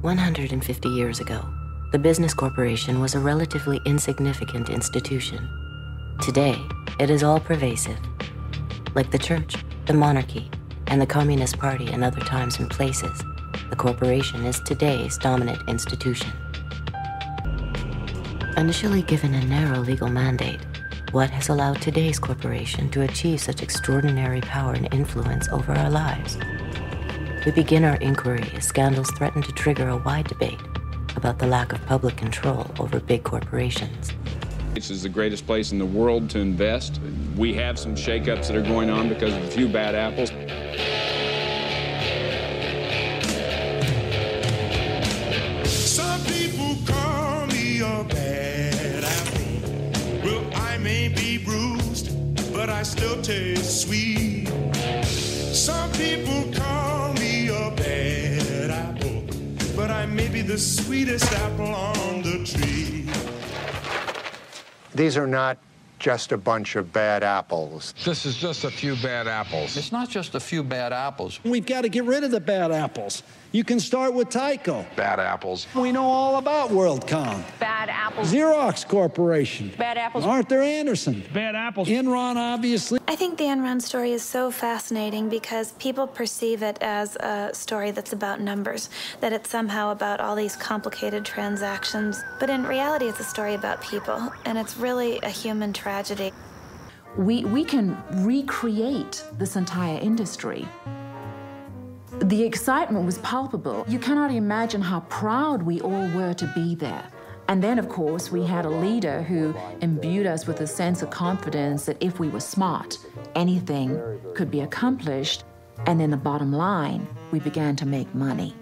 150 years ago, the business corporation was a relatively insignificant institution. Today, it is all-pervasive. Like the church, the monarchy, and the Communist Party in other times and places, the corporation is today's dominant institution. Initially given a narrow legal mandate, what has allowed today's corporation to achieve such extraordinary power and influence over our lives? We begin our inquiry as scandals threaten to trigger a wide debate about the lack of public control over big corporations. This is the greatest place in the world to invest. We have some shakeups that are going on because of a few bad apples. Some people call me a bad apple. Well, I may be bruised, but I still taste sweet. Some people call me a bad apple, but I may be the sweetest apple on the tree. These are not just a bunch of bad apples. This is just a few bad apples. It's not just a few bad apples. We've got to get rid of the bad apples. You can start with Tyco. Bad apples. We know all about WorldCom. Bad apples. Xerox Corporation. Bad apples. Arthur Anderson. Bad apples. Enron, obviously. I think the Enron story is so fascinating because people perceive it as a story that's about numbers, that it's somehow about all these complicated transactions. But in reality, it's a story about people, and it's really a human tragedy. We can recreate this entire industry. The excitement was palpable. You cannot imagine how proud we all were to be there. And then, of course, we had a leader who imbued us with a sense of confidence that if we were smart, anything could be accomplished. And then the bottom line, we began to make money.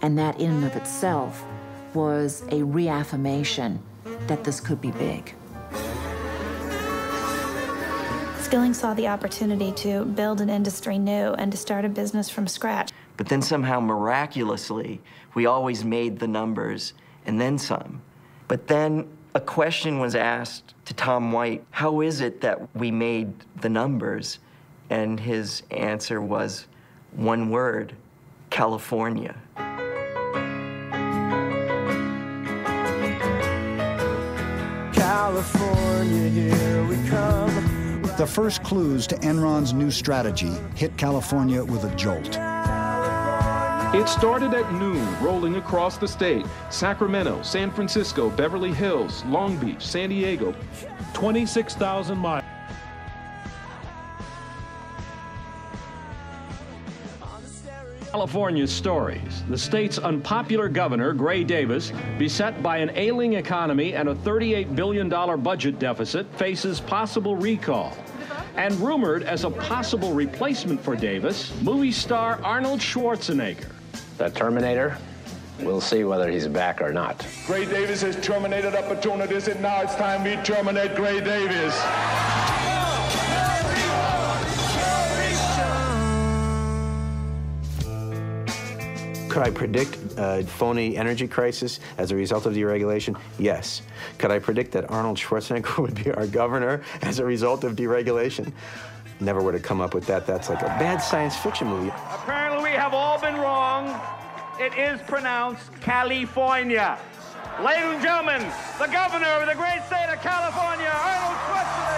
And that in and of itself was a reaffirmation that this could be big. Skilling saw the opportunity to build an industry new and to start a business from scratch. But then somehow, miraculously, we always made the numbers and then some. But then a question was asked to Tom White, how is it that we made the numbers? And his answer was one word, California. California, here we come. The first clues to Enron's new strategy hit California with a jolt. It started at noon, rolling across the state. Sacramento, San Francisco, Beverly Hills, Long Beach, San Diego. 26,000 miles. California's stories. The state's unpopular governor, Gray Davis, beset by an ailing economy and a $38 billion budget deficit, faces possible recall. And rumored as a possible replacement for Davis, movie star Arnold Schwarzenegger. The Terminator, we'll see whether he's back or not. Gray Davis has terminated opportunities, and now it's time we terminate Gray Davis. Could I predict a phony energy crisis as a result of deregulation? Yes. Could I predict that Arnold Schwarzenegger would be our governor as a result of deregulation? Never would have come up with that. That's like a bad science fiction movie. Apparently we have all been wrong. It is pronounced California. Ladies and gentlemen, the governor of the great state of California, Arnold Schwarzenegger.